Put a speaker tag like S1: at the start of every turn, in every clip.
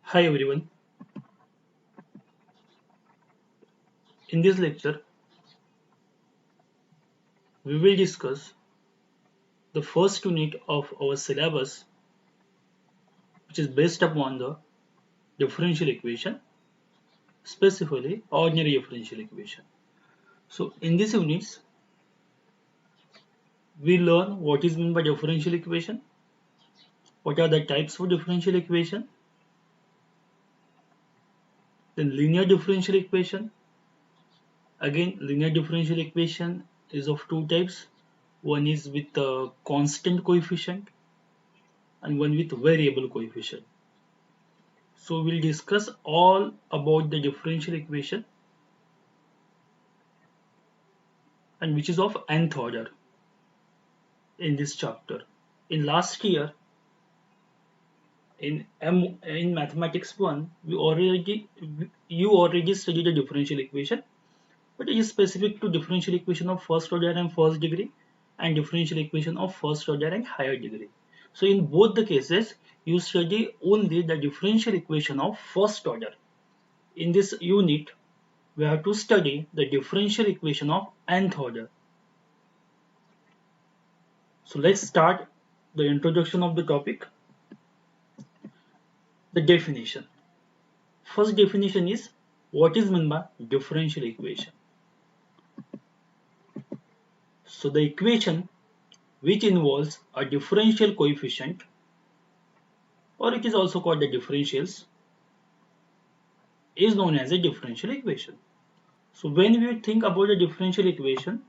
S1: Hi everyone. In this lecture, we will discuss the first unit of our syllabus, which is based upon the differential equation, specifically ordinary differential equation. So, in this unit, we learn what is meant by differential equation, what are the types of differential equation, then linear differential equation. Again, linear differential equation is of two types. One is with a constant coefficient and one with variable coefficient. So we'll discuss all about the differential equation and which is of nth order in this chapter. In last year, in mathematics 1, you already studied the differential equation, but it is specific to differential equation of first order and first degree and differential equation of first order and higher degree. So in both the cases, you study only the differential equation of first order. In this unit, we have to study the differential equation of nth order. So let's start the introduction of the topic. The definition. First definition is what is meant by differential equation. So the equation which involves a differential coefficient, or it is also called the differentials, is known as a differential equation. So when we think about a differential equation,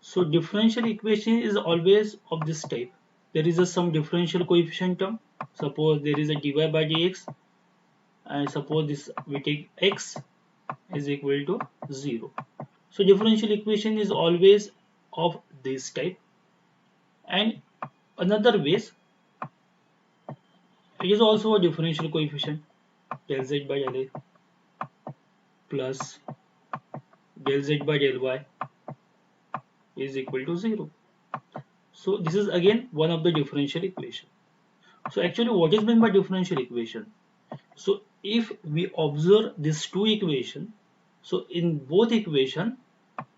S1: so differential equation is always of this type. There is some differential coefficient term. Suppose there is a dy by dx, and suppose this we take x is equal to 0. So differential equation is always of this type. And another ways, it is also a differential coefficient del z by del a plus del z by del y is equal to 0. So this is again one of the differential equation. So actually what is meant by differential equation? So if we observe these two equations, so in both equation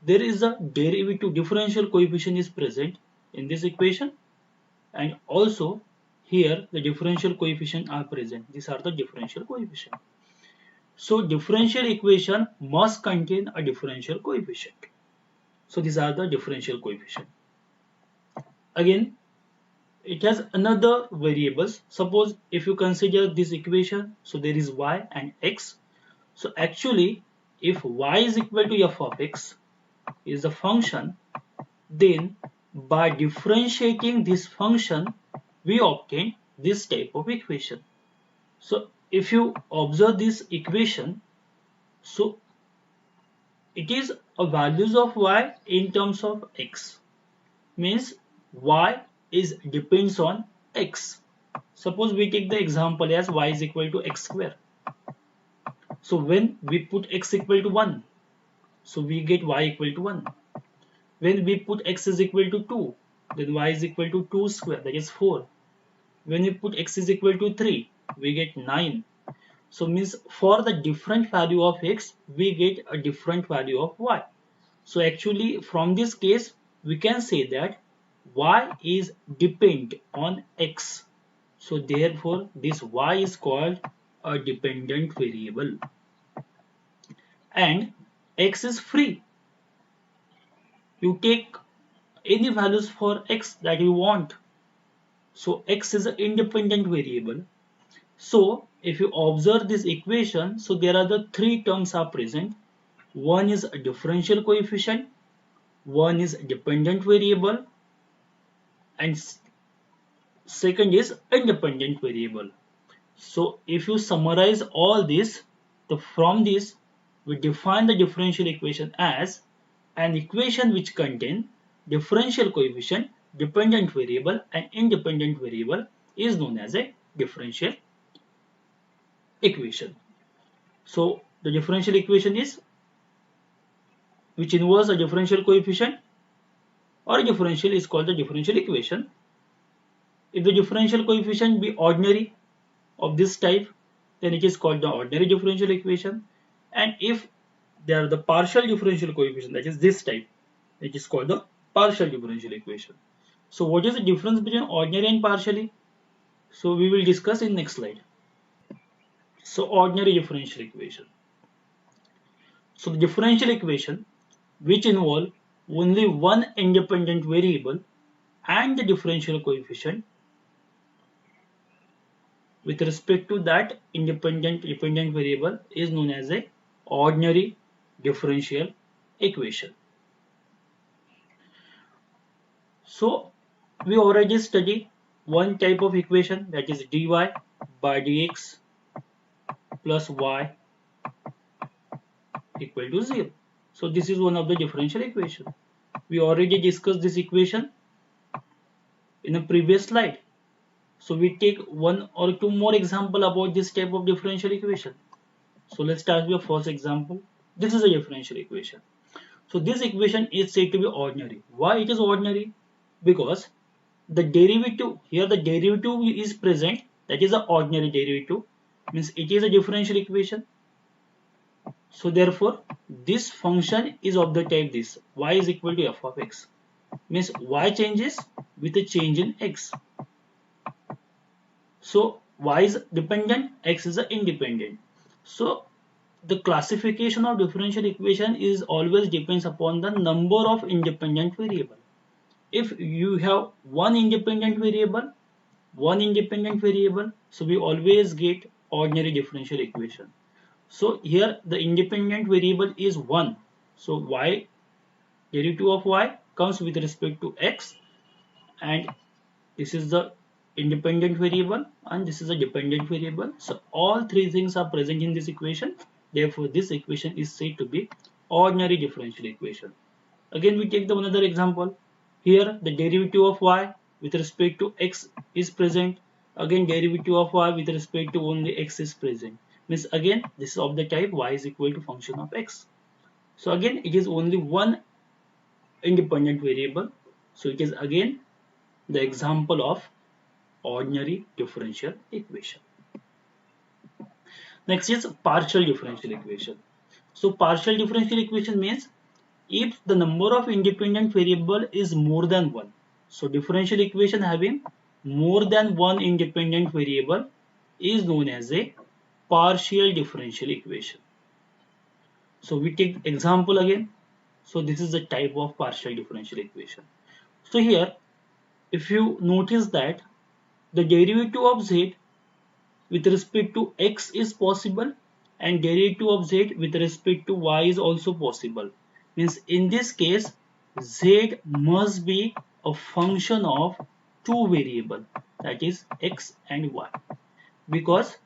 S1: there is a derivative differential coefficient is present in this equation, and also here the differential coefficient are present. These are the differential coefficient. So differential equation must contain a differential coefficient. So these are the differential coefficient. Again, it has another variables. Suppose if you consider this equation, so there is y and x. So actually, if y is equal to f of x is a function, then by differentiating this function, we obtain this type of equation. So if you observe this equation, so it is a values of y in terms of x, means y is depends on x. Suppose we take the example as y is equal to x square. So when we put x equal to 1, so we get y equal to 1. When we put x is equal to 2, then y is equal to 2 square, that is 4. When we put x is equal to 3, we get 9. So means for the different value of x, we get a different value of y. So actually from this case, we can say that y is depend on x. So therefore this y is called a dependent variable. And x is free. You take any values for x that you want. So x is an independent variable. So if you observe this equation, so there are the three terms are present. One is a differential coefficient, one is dependent variable, and second is independent variable. So if you summarize all this, from this we define the differential equation as an equation which contain differential coefficient, dependent variable and independent variable is known as a differential equation. So the differential equation is which involves a differential coefficient or a differential is called the differential equation. If the differential coefficient be ordinary of this type, then it is called the ordinary differential equation. And if they are the partial differential coefficient, that is this type, it is called the partial differential equation. So what is the difference between ordinary and partially? So we will discuss in next slide. So ordinary differential equation. So the differential equation which involve only one independent variable and the differential coefficient with respect to that dependent variable is known as a ordinary differential equation. So we already studied one type of equation, that is dy by dx plus y equal to 0. So this is one of the differential equation. We already discussed this equation in a previous slide. So we take one or two more example about this type of differential equation. So let's start with the first example. This is a differential equation. So this equation is said to be ordinary. Why it is ordinary? Because the derivative, here the derivative is present, that is the ordinary derivative, means it is a differential equation. So therefore this function is of the type this, y is equal to f of x, means y changes with a change in x. So y is dependent, x is independent. So the classification of differential equation is always depends upon the number of independent variable. If you have one independent variable, so we always get ordinary differential equation. So here the independent variable is 1. So y, derivative of y comes with respect to x, and this is the independent variable and this is a dependent variable. So all three things are present in this equation. Therefore this equation is said to be ordinary differential equation. Again we take the another example. Here the derivative of y with respect to x is present. Again derivative of y with respect to only x is present. Means again this is of the type y is equal to function of x. So again it is only one independent variable. So it is again the example of ordinary differential equation. Next is partial differential equation. So partial differential equation means if the number of independent variable is more than one. So differential equation having more than one independent variable is known as a partial differential equation. So we take example again. So this is the type of partial differential equation. So here if you notice that the derivative of z with respect to x is possible and derivative of z with respect to y is also possible, means in this case z must be a function of two variables, that is x and y, because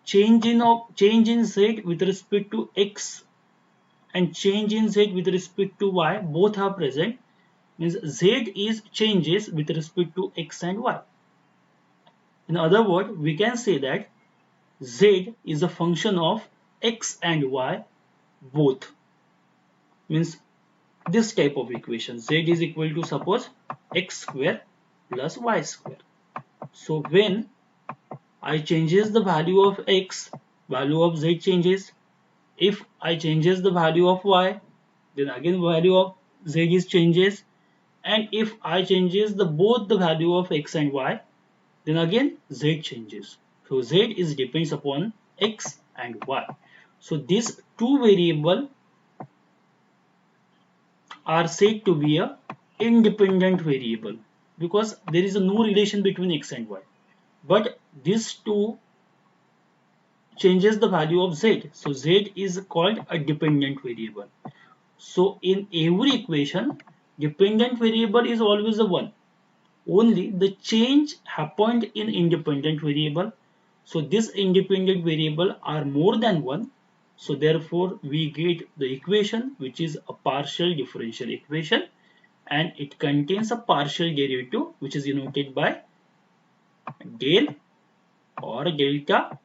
S1: change in z with respect to x and change in z with respect to y both are present, means z is changes with respect to x and y. In other words, we can say that z is a function of x and y both, means this type of equation z is equal to suppose x square plus y square. So when I changes the value of x, value of z changes. If I changes the value of y, then again value of z is changes, and if I changes the both the value of x and y, then again z changes. So z is depends upon x and y. So these two variable are said to be a independent variable because there is no relation between x and y. But these two changes the value of z. So z is called a dependent variable. So in every equation, dependent variable is always a 1. Only the change happened in independent variable. So this independent variable are more than 1. So therefore we get the equation which is a partial differential equation, and it contains a partial derivative which is denoted by del or delta.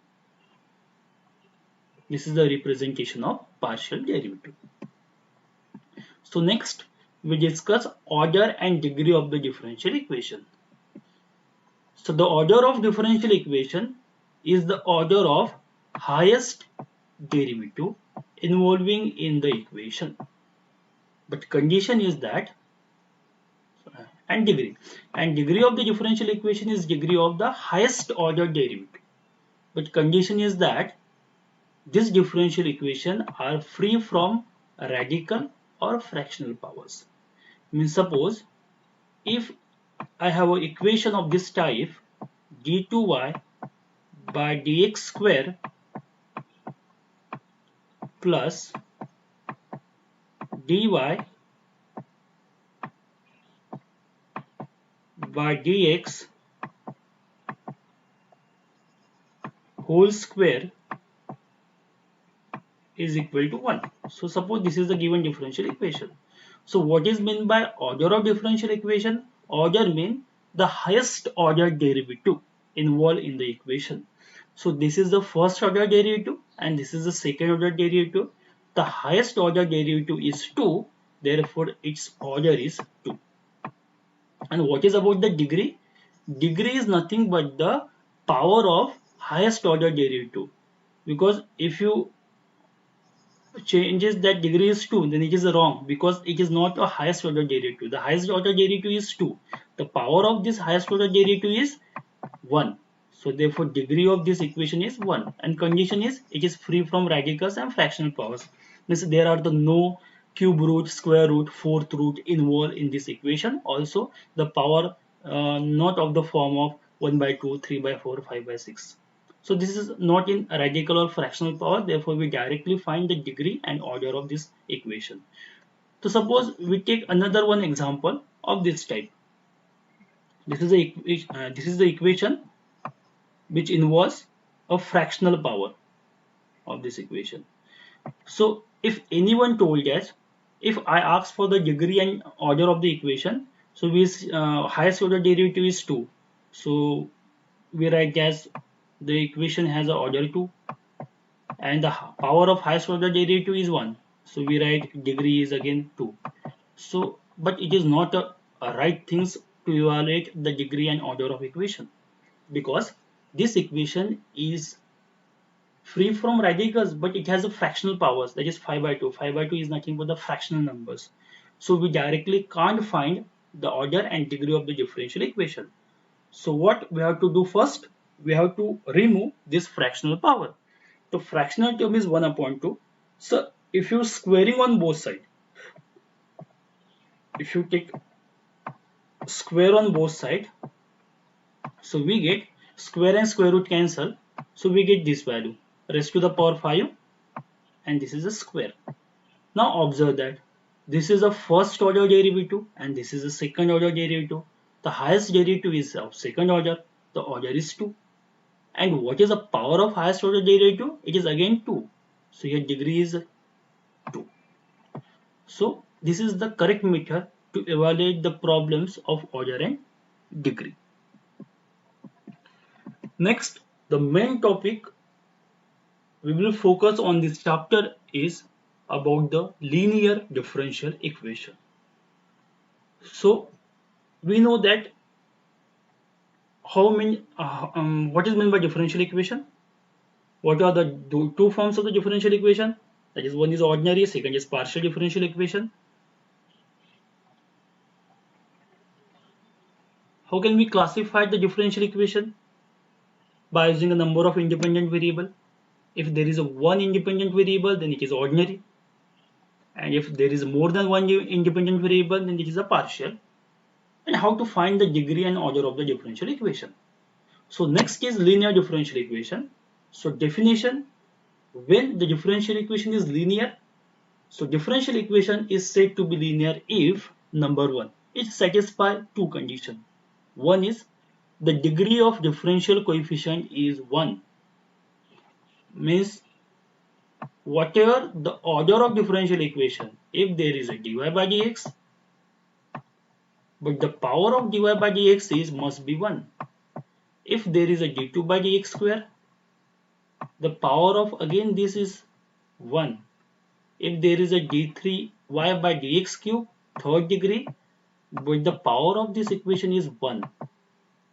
S1: This is the representation of partial derivative. So next we discuss order and degree of the differential equation. So the order of differential equation is the order of highest derivative involving in the equation. But condition is that and degree of the differential equation is degree of the highest order derivative. But condition is that this differential equation are free from radical or fractional powers. Means suppose if I have an equation of this type, d2y by dx square plus dy by dx whole square is equal to 1. So suppose this is the given differential equation. So what is meant by order of differential equation? Order means the highest order derivative involved in the equation. So this is the first order derivative and this is the second order derivative. The highest order derivative is 2, therefore its order is 2. And what is about the degree? Degree is nothing but the power of highest order derivative. Because if you changes that degree is 2, then it is wrong because it is not a highest order derivative. The highest order derivative is 2. The power of this highest order derivative is 1. So therefore degree of this equation is 1 and condition is it is free from radicals and fractional powers. Means there are the no cube root, square root, fourth root involved in this equation. Also the power not of the form of 1 by 2, 3 by 4, 5 by 6. So this is not in radical or fractional power, therefore we directly find the degree and order of this equation. So suppose we take another one example of this type. This is the equation which involves a fractional power of this equation. So if anyone told us, if I ask for the degree and order of the equation, so we highest order derivative is 2. So we write as the equation has an order 2 and the power of highest order derivative is 1. So we write degree is again 2. So but it is not a right things to evaluate the degree and order of equation because this equation is free from radicals but it has a fractional powers, that is 5 by 2. 5 by 2 is nothing but the fractional numbers. So we directly can't find the order and degree of the differential equation. So what we have to do first? We have to remove this fractional power. The fractional term is 1 upon 2. So if you're squaring on both sides, if you take square on both sides, so we get square and square root cancel. So we get this value raised to the power 5 and this is a square. Now observe that this is a first order derivative and this is a second order derivative. The highest derivative is of second order. The order is 2. And what is the power of highest order derivative? It is again 2. So your degree is 2. So this is the correct method to evaluate the problems of order and degree. Next, the main topic we will focus on this chapter is about the linear differential equation. So we know that what is meant by differential equation? What are the two forms of the differential equation? That is, one is ordinary, second is partial differential equation. How can we classify the differential equation? By using a number of independent variable. If there is a one independent variable, then it is ordinary. And if there is more than one independent variable, then it is a partial. And how to find the degree and order of the differential equation. So next is linear differential equation. So definition, when the differential equation is linear, so differential equation is said to be linear if number 1, it satisfies two conditions. One is the degree of differential coefficient is 1, means whatever the order of differential equation, if there is a dy by dx, but the power of dy by dx is must be 1. If there is a d2 by dx square, the power of again this is 1. If there is a d3y by dx cube, third degree, but the power of this equation is 1.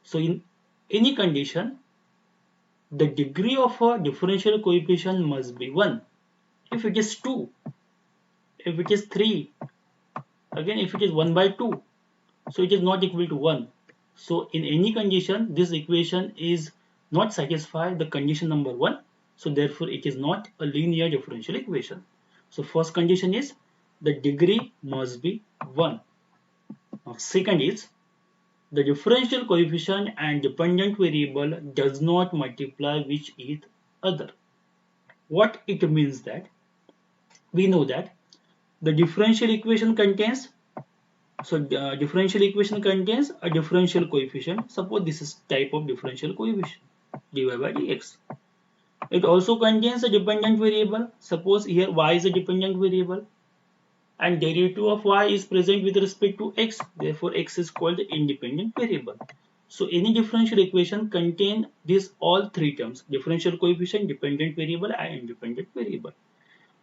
S1: So in any condition, the degree of a differential coefficient must be 1. If it is 2, if it is 3, again if it is 1 by 2, so it is not equal to 1. So in any condition, this equation is not satisfy the condition number 1. So therefore it is not a linear differential equation. So first condition is the degree must be 1. Now second is the differential coefficient and dependent variable does not multiply with each other. What it means that we know that the differential equation contains differential equation contains a differential coefficient. Suppose this is type of differential coefficient dy by dx. It also contains a dependent variable. Suppose here y is a dependent variable and derivative of y is present with respect to x. Therefore, x is called the independent variable. So any differential equation contain these all three terms: differential coefficient, dependent variable, and independent variable.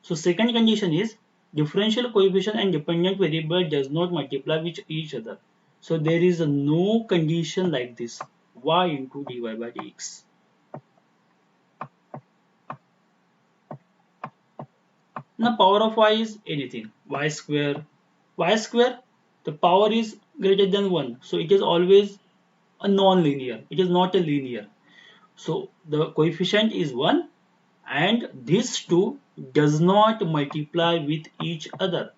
S1: So second condition is differential coefficient and dependent variable does not multiply with each other. So there is no condition like this, y into dy by dx. Now power of y is anything, y square. Y square, the power is greater than 1. So it is always a non-linear. It is not a linear. So the coefficient is 1 and these two does not multiply with each other.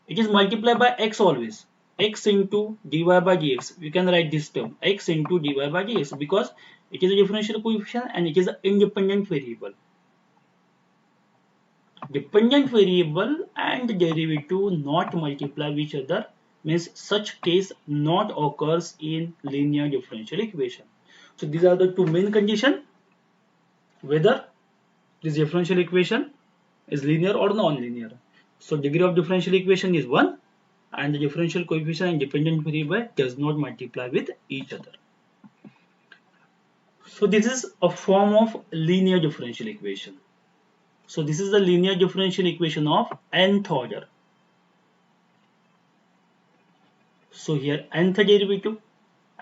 S1: It is multiplied by x always. X into dy by dx. We can write this term x into dy by dx because it is a differential coefficient and it is an independent variable. Dependent variable and derivative not multiply with each other means such case not occurs in linear differential equation. So these are the two main conditions, whether this differential equation is linear or non-linear. So degree of differential equation is 1 and the differential coefficient and dependent variable does not multiply with each other. So this is a form of linear differential equation. So this is the linear differential equation of nth order. So here nth derivative,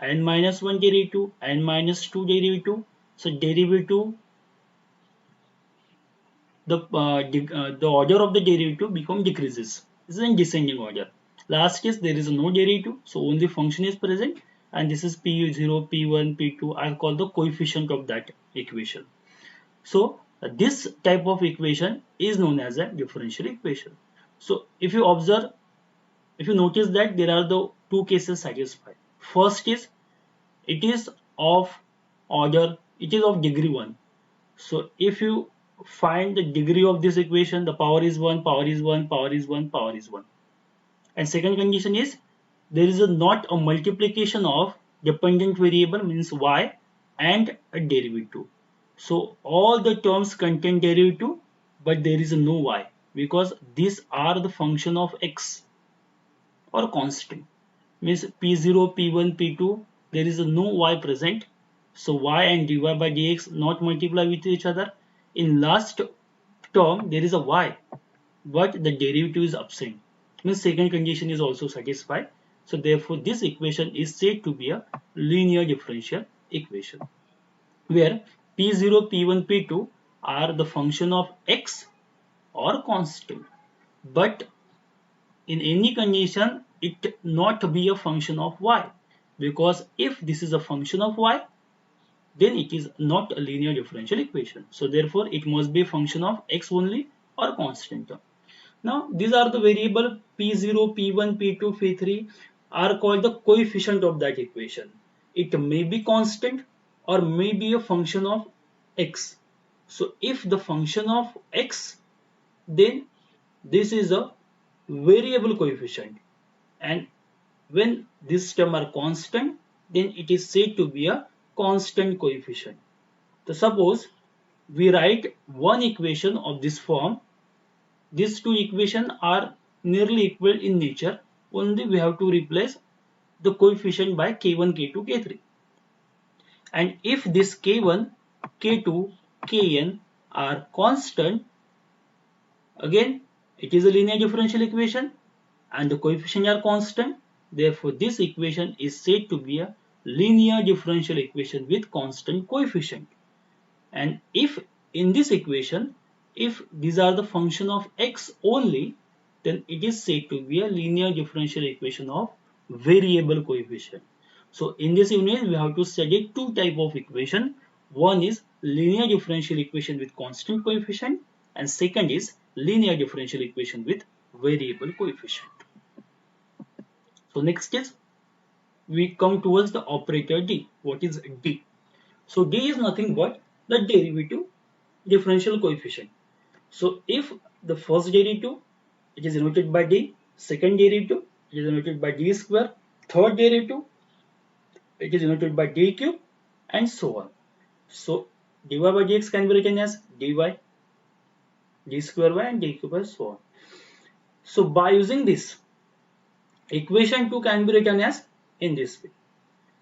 S1: n minus 1 derivative, n minus 2 derivative. So derivative, the order of the derivative decreases. This is in descending order. Last case there is no derivative, so only function is present, and this is p0, p1, p2 are called the coefficient of that equation. So this type of equation is known as a differential equation. So if you observe, if you notice that there are the two cases satisfied. First is it is of order, it is of degree 1. So if you find the degree of this equation, the power is 1, power is 1, power is 1, power is 1. And second condition is there is not a multiplication of dependent variable means y and a derivative. So all the terms contain derivative, but there is no y because these are the function of x or constant. Means p0, p1, p2, there is no y present. So y and dy by dx not multiply with each other. In last term there is a y, but the derivative is absent. Means second condition is also satisfied. So therefore this equation is said to be a linear differential equation, where p0, p1, p2 are the function of x or constant, but in any condition it not be a function of y, because if this is a function of y, then it is not a linear differential equation. So therefore it must be a function of x only or constant term. Now these are the variable p0, p1, p2, p3 are called the coefficient of that equation. It may be constant or may be a function of x. So if the function of x, then this is a variable coefficient, and when this term are constant, then it is said to be a constant coefficient. So suppose we write one equation of this form. These two equations are nearly equal in nature, only we have to replace the coefficient by k1, k2, k3. And if this k1, k2, kn are constant, again it is a linear differential equation and the coefficients are constant. Therefore this equation is said to be a linear differential equation with constant coefficient. And if in this equation, if these are the function of x only, then it is said to be a linear differential equation of variable coefficient. So in this unit, we have to study two type of equation. One is linear differential equation with constant coefficient, and second is linear differential equation with variable coefficient. So next is we come towards the operator d. What is d? So d is nothing but the derivative differential coefficient. So if the first derivative, it is denoted by d, second derivative, it is denoted by d square, third derivative, it is denoted by d cube, and so on. So dy by dx can be written as dy, d square y, and d cube, and so on. So by using this, equation 2 can be written as in this way,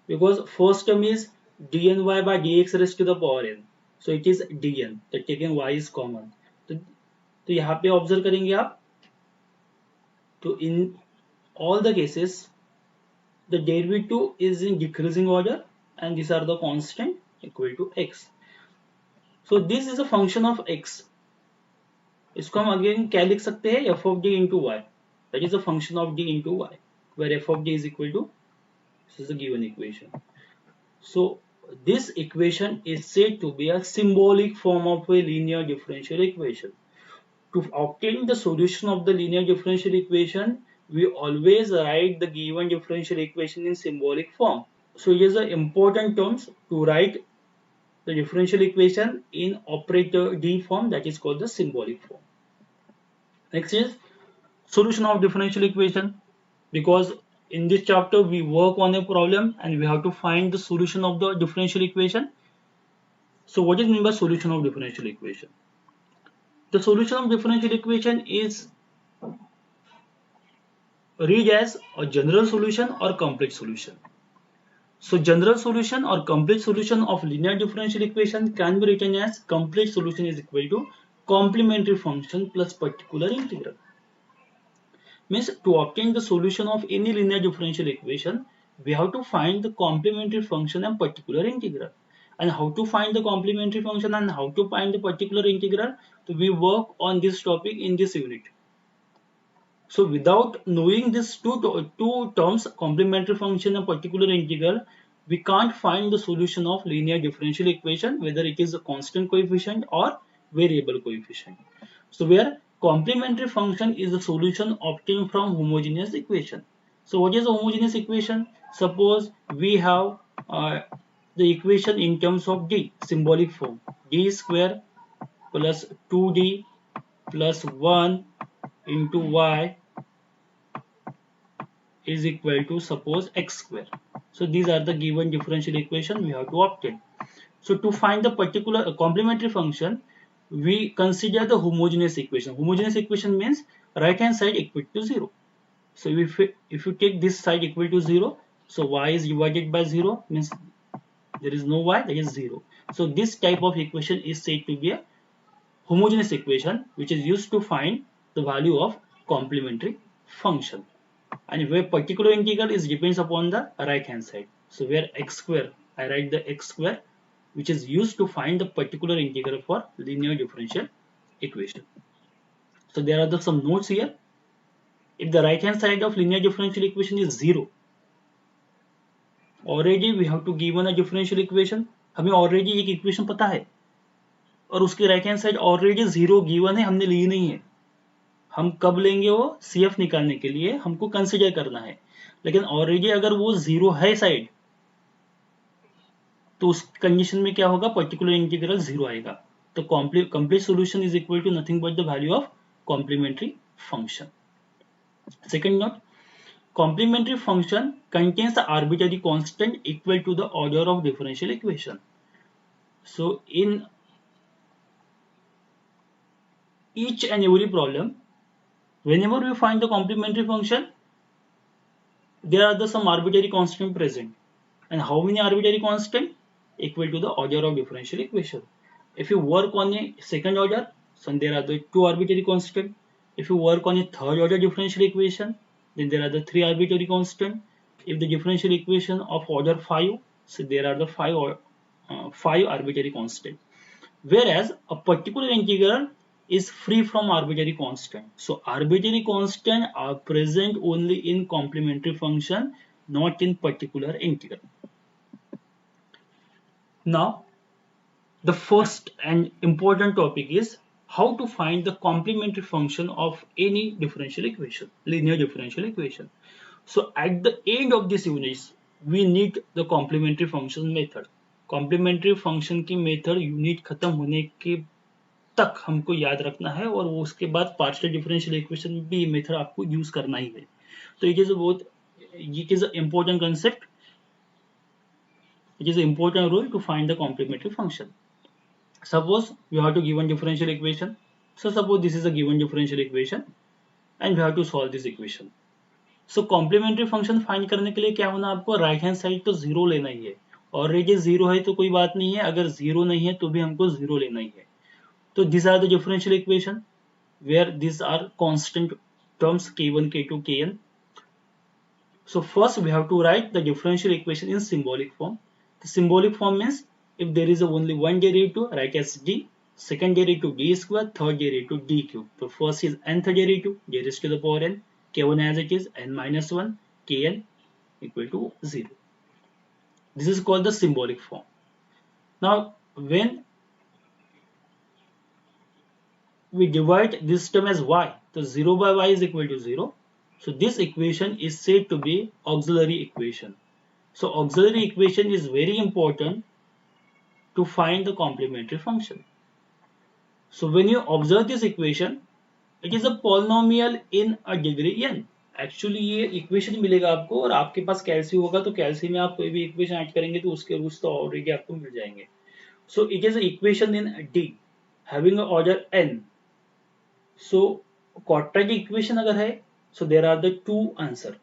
S1: because first term is dny by dx raised to the power n. So it is dn, that taking y is common. तो यहाँ पे observe करेंगे आप, तो in all the cases the derivative is in decreasing order and these are the constant equal to x. So this is a function of x. इसको हम again क्या लिख सकते हैं, f of d into y, that is a function of d into y, where f of d is equal to, this is a given equation. So this equation is said to be a symbolic form of a linear differential equation. To obtain the solution of the linear differential equation, we always write the given differential equation in symbolic form. So it is the important terms to write the differential equation in operator d form, that is called the symbolic form. Next is solution of differential equation, because in this chapter we work on a problem and we have to find the solution of the differential equation. So what is meant by solution of differential equation? The solution of differential equation is read as a general solution or complete solution. So general solution or complete solution of linear differential equation can be written as complete solution is equal to complementary function plus particular integral. Means to obtain the solution of any linear differential equation, we have to find the complementary function and particular integral. And how to find the complementary function and how to find the particular integral, so we work on this topic in this unit. So without knowing these two terms, complementary function and particular integral, we can't find the solution of linear differential equation, whether it is a constant coefficient or variable coefficient. So where complementary function is the solution obtained from homogeneous equation. So what is a homogeneous equation? Suppose we have the equation in terms of d, symbolic form, d square plus 2d plus 1 into y is equal to suppose x square. So these are the given differential equation we have to obtain. So to find the particular complementary function, we consider the homogeneous equation. Homogeneous equation means right hand side equal to 0. So if you take this side equal to 0, so y is divided by 0 means there is no y, that is 0. So this type of equation is said to be a homogeneous equation, which is used to find the value of complementary function. And where particular integral is depends upon the right hand side. So where x square, I write the x square, which is used to find the particular integral for linear differential equation. So there are some notes here. If the right hand side of linear differential equation is 0, already we have to given a differential equation. हमें already एक equation पता है और उसके right hand side already 0 given है, हमने ली नहीं है. हम कब लेंगे वो, CF निकालने के लिए हमको कंसिडर करना है. लेकिन ऑलरेडी अगर वो 0 है साइड, तो उस कंडीशन में क्या होगा, पर्टिकुलर इंटीग्रल 0 आएगा. तो complete solution is equal to nothing but the value of complementary function. Second note, complementary function contains the arbitrary constant equal to the order of differential equation. So in each and every problem, whenever we find the complementary function, there are some arbitrary constant present. And how many arbitrary constant? Equal to the order of differential equation. If you work on a second order, so there are the 2 arbitrary constant. If you work on a third order differential equation, then there are the 3 arbitrary constant. If the differential equation of order 5, so there are the 5 arbitrary constant. whereas a particular integral is free from arbitrary constant. So arbitrary constant are present only in complementary function, not in particular integral. Now, the first and important topic is how to find the complementary function of any differential equation, linear differential equation. So at the end of this unit, we need the complementary function method. Complementary function की method unit खत्म होने के तक हमको याद रखना है और वो उसके बाद पार्शियल डिफरेंशियल इक्वेशन में भी ये मेथड आपको यूज करना ही है. तो इट इज बहुत it is an important concept. It is an important rule to find the complementary function. Suppose we have to given differential equation. So suppose this is a given differential equation and we have to solve this equation. So complementary function find करने के लिए क्या होना, आपको right hand side तो zero लेना ही है. Already zero है तो कोई बात नहीं है, अगर जीरो नहीं है तो भी हमको जीरो लेना ही है. तो these are the differential equation where these are constant terms k1, k2, kn. So first we have to write the differential equation in symbolic form. The symbolic form means if there is only one derivative, write as d, second derivative d square, third derivative d cube. So first is nth derivative, d raised to the power n, k1 as it is, n minus 1, kn equal to 0. This is called the symbolic form. Now when we divide this term as y, so 0 by y is equal to 0. So this equation is said to be auxiliary equation. So auxiliary equation is very important to find the complementary function. So when you observe this equation, it is a polynomial in a degree n. Actually ये equation मिलेगा आपको और आपके पास कैलसी होगा तो कैलसी में आप कोई भी इक्वेशन ऐड करेंगे तो उसके रूट्स तो ऑलरेडी आपको मिल जाएंगे. So it is equation in D having order n. So quadratic equation अगर है, so there are the two answer.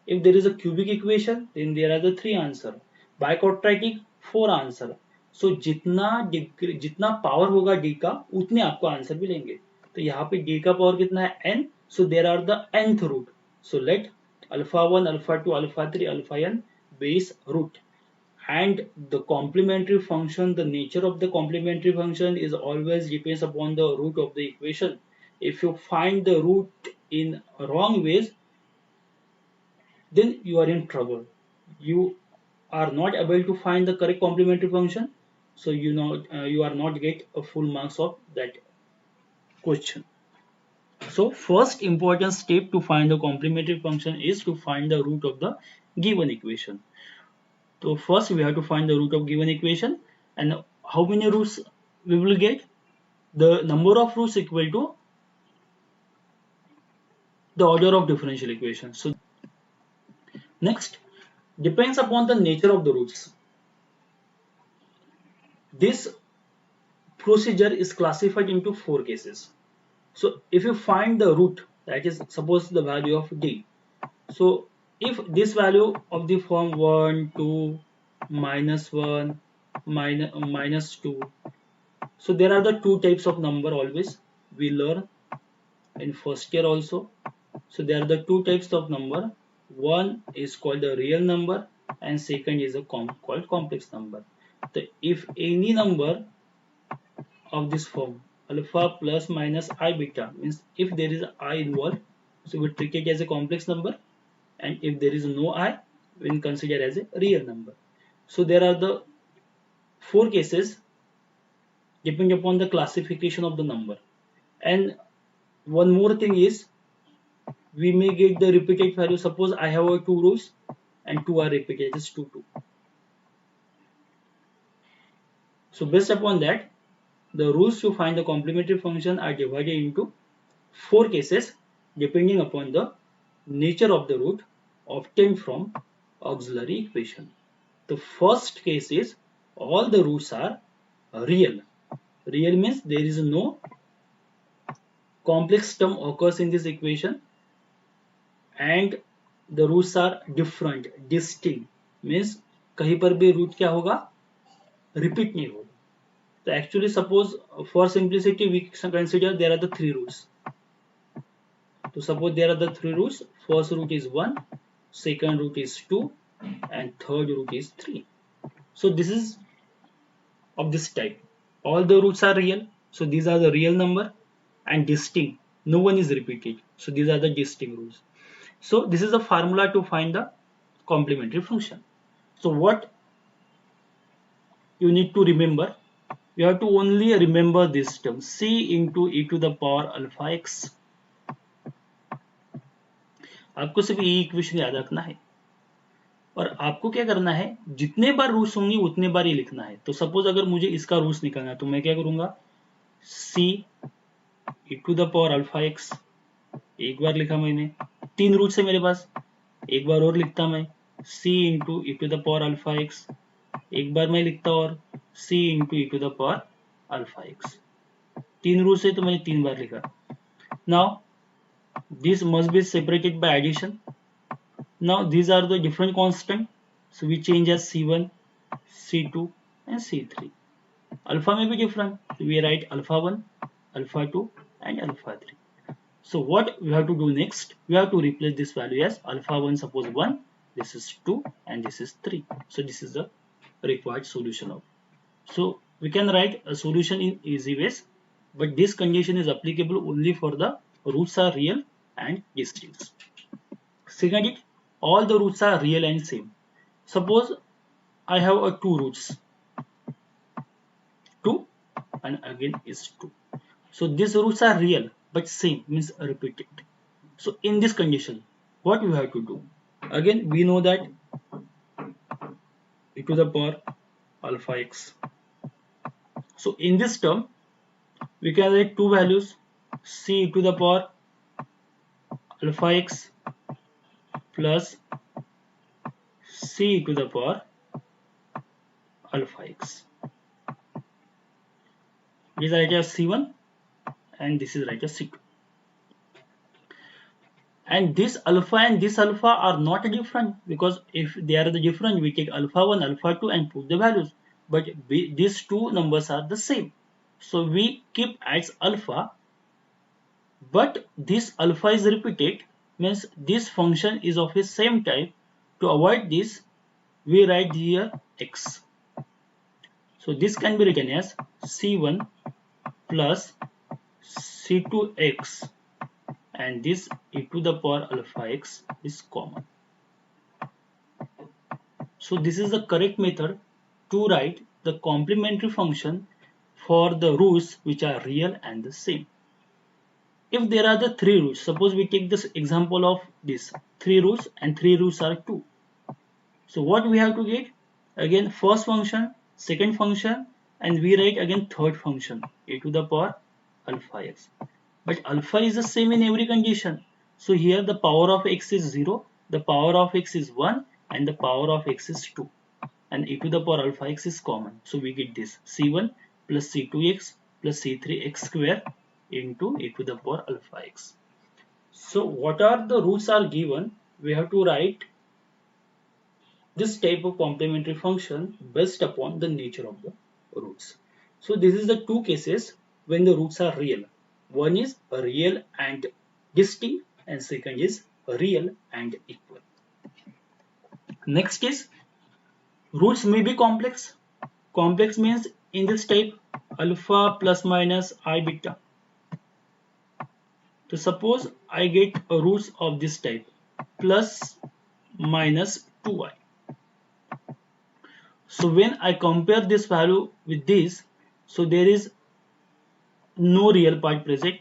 S1: If there is a cubic equation, then there are the three answer. Biquadratic 4 answer. So जितना power होगा d का उतने आपको answer मिलेंगे. तो यहाँ पे d का पावर कितना है n. So there are the nth root. So let alpha 1, alpha 2, alpha 3, alpha n base root. And the complementary function, the nature of the complementary function is always depends upon the root of the equation. If you find the root in wrong ways, then you are in trouble. You are not able to find the correct complementary function, so you are not get a full marks of that question. So first important step to find the complementary function is to find the root of the given equation. So first we have to find the root of given equation, and how many roots we will get? The number of roots equal to the order of differential equation. So next depends upon the nature of the roots. This procedure is classified into 4 cases. So if you find the root, that is suppose the value of d. So if this value of the form 1, 2, minus 1, minus 2. So there are the two types of number always we learn in first year also. So there are the two types of number. One is called the real number and second is called complex number. So if any number of this form alpha plus minus I beta means if there is I involved, so we treat it as a complex number, and if there is no I, we will consider as a real number. So there are the 4 cases depending upon the classification of the number. And one more thing is we may get the repeated value. Suppose I have 2 rows and 2 are repeated as 2 2. So based upon that, the rules to find the complementary function are divided into 4 cases depending upon the nature of the root obtained from auxiliary equation. The first case is all the roots are real. Real means there is no complex term occurs in this equation and the roots are different, distinct means कहीं पर भी root क्या होगा, repeat नहीं होगा. So actually suppose for simplicity we consider there are the 3 roots. So suppose there are the 3 roots. First root is 1, second root is 2 and third root is 3. So this is of this type. All the roots are real, so these are the real number, and distinct, no one is repeated, so these are the distinct roots. So this is the formula to find the complementary function. So what you need to remember, you have to only remember this term c into e to the power alpha x. आपको सिर्फ ये equation याद रखना है और आपको क्या करना है, जितने बार रूट्स होंगे उतने बार ये लिखना है. तो सपोज अगर मुझे इसका रूट्स निकालना है तो मैं क्या करूंगा, c e to the power alpha x, एक बार लिखा मैंने, 3 रूट्स है मेरे पास, एक बार और लिखता मैं c into e to the power alpha x, एक बार मैं लिखता और c into e to the power alpha x. 3 roots है तो मैंने 3 बार लिखा. Now this must be separated by addition. Now these are the different constant, so we change as c1, c2 and c3. Alpha may be different, so we write alpha 1, alpha 2 and alpha 3. So what we have to do next, we have to replace this value as alpha 1, suppose 1, this is 2 and this is 3. So this is the required solution of. So we can write a solution in easy ways, but this condition is applicable only for the roots are real and distinct. Second, all the roots are real and same. Suppose I have a 2 roots, 2 and again is 2. So these roots are real but same, means repeated. So in this condition, what we have to do? Again, we know that e to the power alpha x. So in this term, we can write two values, c e to the power alpha x plus c e to the power alpha x. This is write as c1 and this is write as c2. And this alpha are not different, because if they are the different, we take alpha 1, alpha 2 and put the values. But these two numbers are the same. So we keep as alpha, but this alpha is repeated, means this function is of the same type. To avoid this, we write here x. So this can be written as c1 plus c2x, and this e to the power alpha x is common. So this is the correct method to write the complementary function for the roots which are real and the same. If there are the 3 roots, suppose we take this example of this 3 roots and 3 roots are 2. So what we have to get? Again first function, second function, and we write again third function, e to the power alpha x. But alpha is the same in every condition. So here the power of x is 0, the power of x is 1 and the power of x is 2. And e to the power alpha x is common. So we get this c1 plus c2x plus c3x square into e to the power alpha x. So what are the roots are given, we have to write this type of complementary function based upon the nature of the roots. So this is the two cases when the roots are real. One is real and distinct and second is real and equal. Next is roots may be complex. Complex means in this type alpha plus minus I beta. So suppose I get a roots of this type plus minus 2i. So when I compare this value with this, so there is no real part present.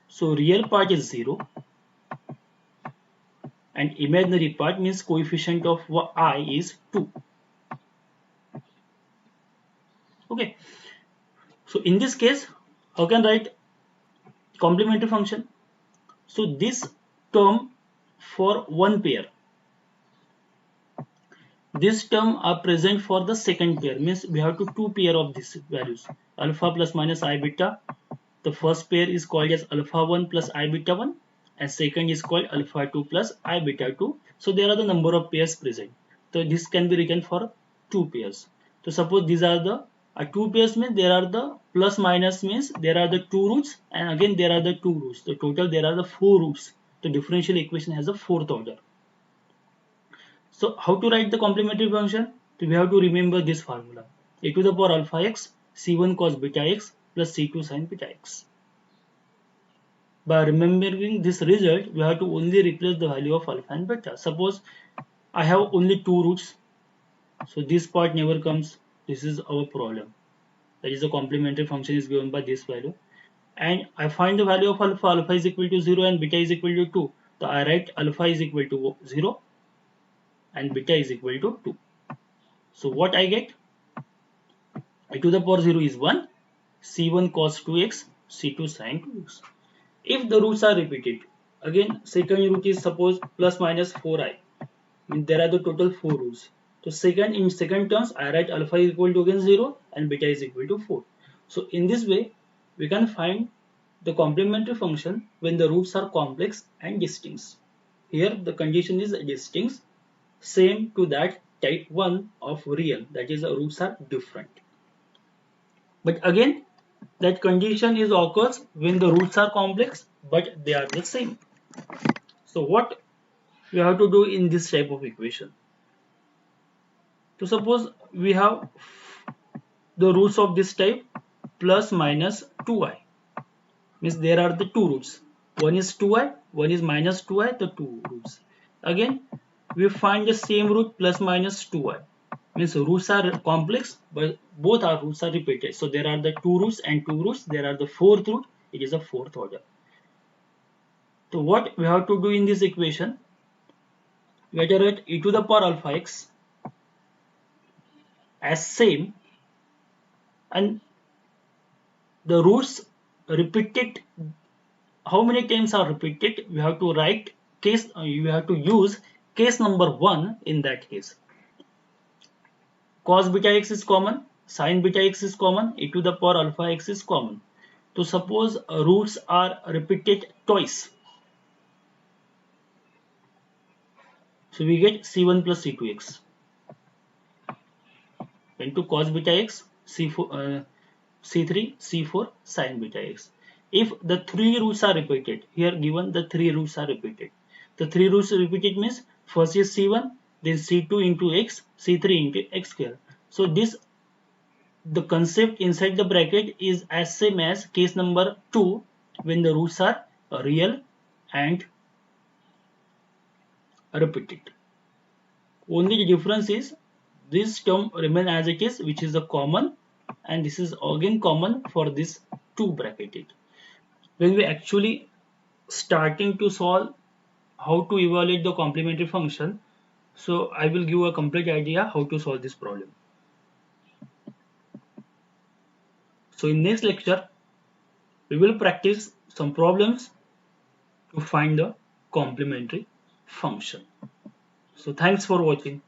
S1: So real part is 0 and imaginary part means coefficient of I is 2. Okay. So in this case, how can I write complementary function? So this term for one pair, this term are present for the second pair, means we have to two pair of these values, alpha plus minus I beta. The first pair is called as alpha 1 plus I beta 1 and second is called alpha 2 plus I beta 2. So there are the number of pairs present. So this can be written for two pairs. So suppose these are the two pairs, means there are the plus minus means there are the two roots and again there are the two roots. The total there are the 4 roots. The differential equation has a fourth order. So how to write the complementary function? So we have to remember this formula. E to the power alpha x, c1 cos beta x plus c2 sin beta x. By remembering this result, we have to only replace the value of alpha and beta. Suppose I have only two roots, so this part never comes. This is our problem. That is, the complementary function is given by this value. And I find the value of alpha. Alpha is equal to 0 and beta is equal to 2. So I write alpha is equal to 0 and beta is equal to 2. So what I get? E to the power 0 is 1, c1 cos 2x, c2 sin 2x. If the roots are repeated, again second root is suppose plus minus 4i. Means there are the total 4 roots. So in second terms, I write alpha is equal to again 0 and beta is equal to 4. So in this way, we can find the complementary function when the roots are complex and distinct. Here the condition is distinct, same to that type 1 of real, that is the roots are different. But again, that condition is occurs when the roots are complex but they are the same. So what we have to do in this type of equation? So suppose we have the roots of this type plus minus 2i, means there are the two roots, one is 2i, one is minus 2i, the two roots. Again we find the same root plus minus 2i, means roots are complex but both our roots are repeated. So there are the two roots and two roots, there are the fourth root, it is a fourth order. So what we have to do in this equation? We have to write e to the power alpha x as same, and the roots repeated, how many times are repeated, we have to write case, you have to use case number 1 in that case. Cos beta x is common, sin beta x is common, e to the power alpha x is common. So suppose roots are repeated twice, so we get c1 plus c2x into cos beta x, c4 c3 c4 sin beta x. If the three roots are repeated, here given the three roots are repeated, the three roots repeated means first is c1, then c2 into x, c3 into x square. So this, the concept inside the bracket is as same as case number 2 when the roots are real and repeated. Only the difference is this term remain as it is, which is a common, and this is again common for this 2 bracketed. When we actually starting to solve how to evaluate the complementary function, so I will give a complete idea how to solve this problem. So in next lecture we will practice some problems to find the complementary function. So thanks for watching.